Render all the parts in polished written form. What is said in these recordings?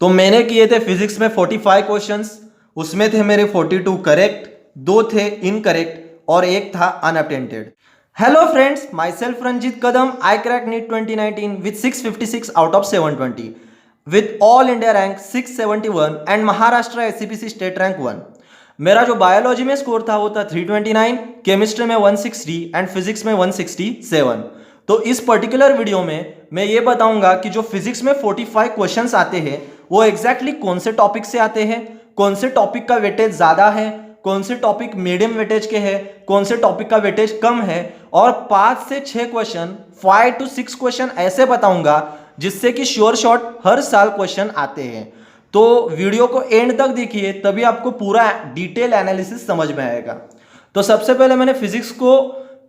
तो मैंने किए थे फिजिक्स में 45 क्वेश्चंस, उसमें थे मेरे 42 करेक्ट, 2 थे इनकरेक्ट और एक था unattempted. Hello friends, my self Ranjeet Kadam. I crack NEET 2019 with 656 out of 720 with all India rank 671 and Maharashtra SCPC state rank 1। मेरा जो बायोलॉजी में स्कोर था वो था 329, केमिस्ट्री में 160 एंड फिजिक्स में 167। तो इस पर्टिकुलर वीडियो में मैं ये बताऊंगा कि जो फिजिक्स में 45 क्वेश्चंस आते हैं वो एग्जैक्टली कौन से टॉपिक से आते हैं, कौन से टॉपिक का वेटेज ज़्यादा है, कौन से टॉपिक मीडियम वेटेज के हैं, कौन से टॉपिक का वेटेज कम है, और 5 से 6 क्वेश्चन, 5 to 6 क्वेश्चन ऐसे बताऊंगा जिससे कि श्योर शॉट हर साल क्वेश्चन आते हैं। तो वीडियो को एंड तक देखिए, तभी आपको पूरा डिटेल एनालिसिस समझ में आएगा। तो सबसे पहले मैंने फिजिक्स को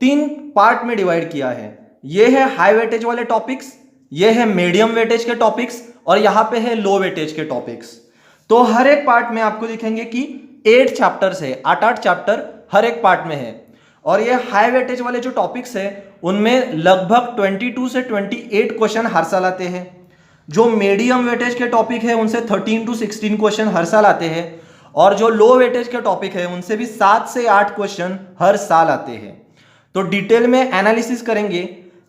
3 पार्ट में डिवाइड किया है। ये है हाई वेटेज वाले टॉपिक्स, ये है मीडियम वेटेज के टॉपिक्स और यहाँ पे है लो वेटेज के टॉपिक्स। तो हर एक पार्ट में आपको दिखेंगे कि 8 चैप्टर्स है, 8 चैप्टर हर एक पार्ट में है। और ये हाई वेटेज वाले जो टॉपिक्स है उनमें लगभग 22 से 28 क्वेश्चन हर साल आते हैं। जो मीडियम वेटेज के टॉपिक है उनसे 13 to 16 क्वेश्चन हर साल आते हैं, और जो लो वेटेज के टॉपिक है उनसे भी 7 से 8 क्वेश्चन हर साल आते हैं। तो डिटेल में एनालिसिस करेंगे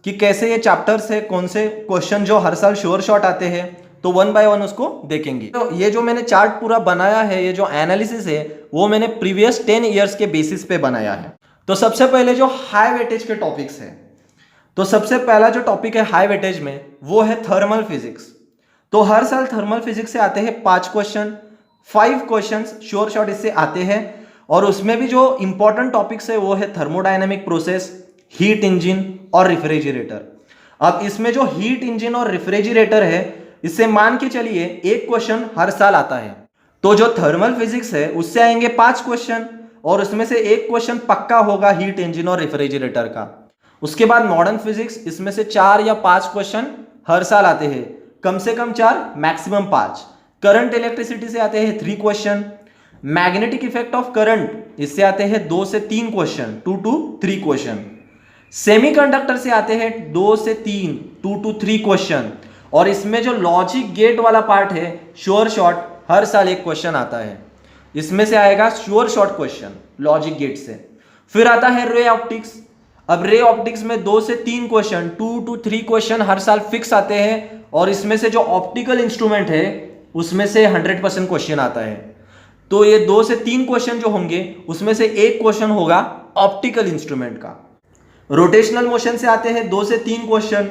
कि कैसे ये चैप्टर्स है, कौन से क्वेश्चन जो हर साल श्योर शॉट आते हैं, तो 1 by 1 उसको देखेंगे। तो ये जो मैंने चार्ट पूरा बनाया है, ये जो एनालिसिस है वो मैंने प्रीवियस 10 ईयर्स के बेसिस पे बनाया है। तो सबसे पहले जो हाई वेटेज के टॉपिक्स है, तो सबसे पहला जो टॉपिक है हाई वेटेज में वो है थर्मल फिजिक्स। तो हर साल थर्मल फिजिक्स से आते हैं 5 क्वेश्चन, 5 क्वेश्चन श्योर शॉट इससे आते हैं। और उसमें भी जो इंपॉर्टेंट टॉपिक्स है वो है थर्मोडायनेमिक प्रोसेस, हीट इंजन और रेफ्रिजरेटर। अब इसमें जो हीट इंजन और रेफ्रिजरेटर है, इससे मान के चलिए एक क्वेश्चन हर साल आता है। तो जो थर्मल फिजिक्स है उससे आएंगे 5 क्वेश्चन, और उसमें से एक क्वेश्चन पक्का होगा हीट इंजन और रेफ्रिजरेटर का। उसके बाद मॉडर्न फिजिक्स, इसमें से 4 या 5 क्वेश्चन हर साल आते हैं, कम से कम 4 मैक्सिमम 5। करंट इलेक्ट्रिसिटी से आते हैं 3 question. Magnetic effect of current, इससे आते हैं 2 से 3 क्वेश्चन, 2 to 3 क्वेश्चन। सेमीकंडक्टर से आते हैं 2 से 3, 2 to 3 क्वेश्चन। और इसमें जो लॉजिक गेट वाला पार्ट है, श्योर शॉट हर साल एक क्वेश्चन आता है, इसमें से आएगा sure shot question logic gate से। फिर आता है रे ऑप्टिक्स। अब रे ऑप्टिक्स में 2 से 3 क्वेश्चन, 2 to 3 क्वेश्चन हर साल फिक्स आते हैं, और इसमें से जो ऑप्टिकल इंस्ट्रूमेंट है उसमें से 100% क्वेश्चन आता है। तो ये 2 से 3 क्वेश्चन जो होंगे उसमें से एक क्वेश्चन होगा ऑप्टिकल इंस्ट्रूमेंट का। रोटेशनल मोशन से आते हैं 2 से 3 क्वेश्चन।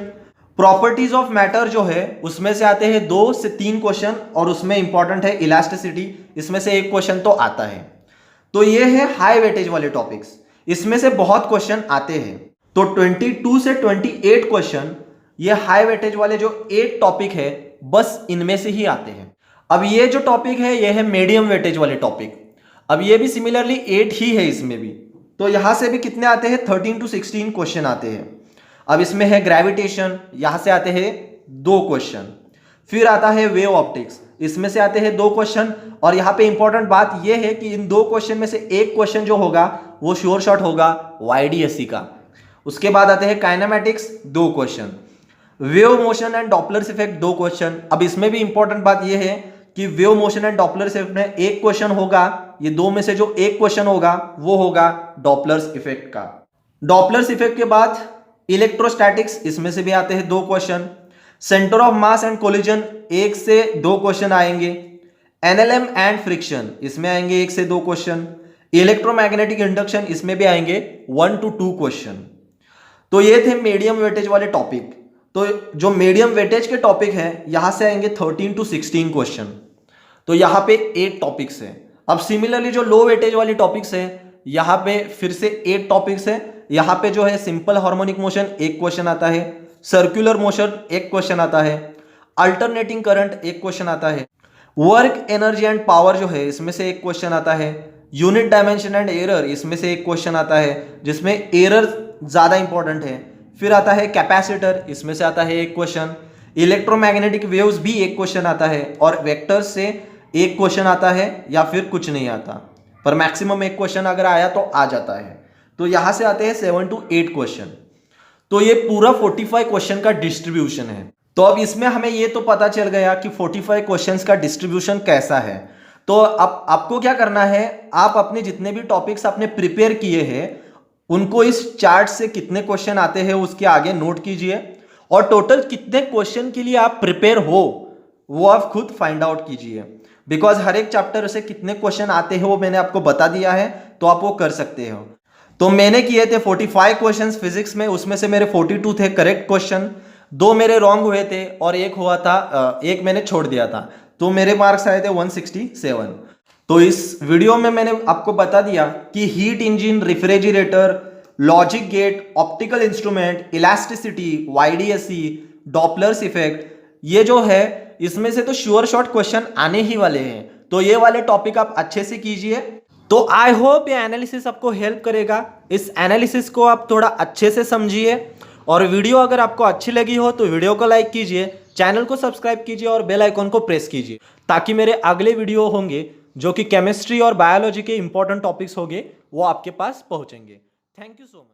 प्रॉपर्टीज ऑफ मैटर जो है उसमें से आते हैं 2 से 3 क्वेश्चन, और उसमें इंपॉर्टेंट है इलास्टिसिटी, इसमें से एक क्वेश्चन तो आता है। तो ये है हाई वेटेज वाले टॉपिक्स, इसमें से बहुत क्वेश्चन आते हैं। तो 22 से 28 क्वेश्चन ये हाई वेटेज वाले जो 8 टॉपिक है बस इनमें से ही आते हैं। अब ये जो टॉपिक है ये है मीडियम वेटेज वाले टॉपिक। अब ये भी सिमिलरली 8 ही है इसमें भी। तो यहां से भी कितने आते हैं, 13 to 16 क्वेश्चन आते हैं। अब इसमें है ग्रेविटेशन, यहां से आते हैं 2 क्वेश्चन। फिर आता है वेव ऑप्टिक्स, इसमें से आते हैं 2 क्वेश्चन। और यहाँ पे इंपॉर्टेंट बात यह है कि इन 2 क्वेश्चन में से एक क्वेश्चन जो होगा वो श्योर शॉट होगा YDSC का। उसके बाद आते हैं kinematics, 2 question. Wave motion and Doppler's effect, 2 question. अब इसमें भी इंपॉर्टेंट बात यह है कि wave motion and Doppler's effect में एक क्वेश्चन होगा, ये 2 में से जो एक क्वेश्चन होगा वो होगा डॉपलर्स इफेक्ट का। डॉपलर्स इफेक्ट के बाद इलेक्ट्रोस्टैटिक्स, इसमें से भी आते हैं 2 question. Centre of mass and collision, 1 से 2 क्वेश्चन आएंगे। NLM एंड फ्रिक्शन, इसमें आएंगे 1 से 2 क्वेश्चन। इलेक्ट्रोमैग्नेटिक इंडक्शन, इसमें भी आएंगे 1 to 2 क्वेश्चन। तो ये थे मीडियम वेटेज वाले टॉपिक। तो जो मीडियम वेटेज के टॉपिक है यहां से आएंगे 13 to 16 क्वेश्चन। तो यहां पे 8 टॉपिक्स है। अब सिमिलरली जो लो वेटेज वाली टॉपिक्स है यहां पे फिर से 8 टॉपिक्स है। यहां पे जो है सिंपल हार्मोनिक मोशन 1 क्वेश्चन आता है, सर्कुलर मोशन 1 क्वेश्चन आता है, अल्टरनेटिंग करंट 1 क्वेश्चन आता है, वर्क एनर्जी एंड पावर जो है इसमें से 1 क्वेश्चन आता है, यूनिट डायमेंशन एंड एरर इसमें से 1 क्वेश्चन आता है जिसमें एरर ज्यादा इंपॉर्टेंट है। फिर आता है कैपेसिटर, इसमें से आता है 1 क्वेश्चन। इलेक्ट्रोमैग्नेटिक वेव्स भी 1 क्वेश्चन आता है, और वेक्टर्स से 1 क्वेश्चन आता है या फिर कुछ नहीं आता, पर मैक्सिमम 1 क्वेश्चन अगर आया तो आ जाता है। तो यहां से आते हैं 7 to 8 क्वेश्चन। तो ये पूरा 45 क्वेश्चन का डिस्ट्रीब्यूशन है। तो अब इसमें हमें ये तो पता चल गया कि 45 क्वेश्चंस का डिस्ट्रीब्यूशन कैसा है। तो अब आपको क्या करना है, आप अपने जितने भी टॉपिक्स आपने प्रिपेयर किए हैं उनको इस चार्ट से कितने क्वेश्चन आते हैं उसके आगे नोट कीजिए, और टोटल कितने क्वेश्चन के लिए आप प्रिपेयर हो वो आप खुद फाइंड आउट कीजिए। बिकॉज हर एक चैप्टर से कितने क्वेश्चन आते हैं वो मैंने आपको बता दिया है, तो आप वो कर सकते हो। तो मैंने किए थे 45 क्वेश्चंस फिजिक्स में, उसमें से मेरे 42 थे करेक्ट क्वेश्चन, 2 मेरे रॉन्ग हुए थे और एक हुआ था, एक मैंने छोड़ दिया था, तो मेरे मार्क्स आए थे 167। तो इस वीडियो में मैंने आपको बता दिया कि heat engine, refrigerator, logic gate, optical instrument, elasticity, YDSE, Doppler's effect, ये जो है इसमें से तो श्योर शॉर्ट क्वेश्चन आने ही वाले हैं। तो ये वाले टॉपिक आप अच्छे से कीजिए। तो आई होप ये एनालिसिस आपको हेल्प करेगा। इस एनालिसिस को आप थोड़ा अच्छे से समझिए, और वीडियो अगर आपको अच्छी लगी हो तो वीडियो को लाइक कीजिए, चैनल को सब्सक्राइब कीजिए और बेल आइकन को प्रेस कीजिए, ताकि मेरे अगले वीडियो होंगे जो कि केमिस्ट्री और बायोलॉजी के इंपॉर्टेंट टॉपिक्स होंगे वो आपके पास पहुंचेंगे। Thank you so much.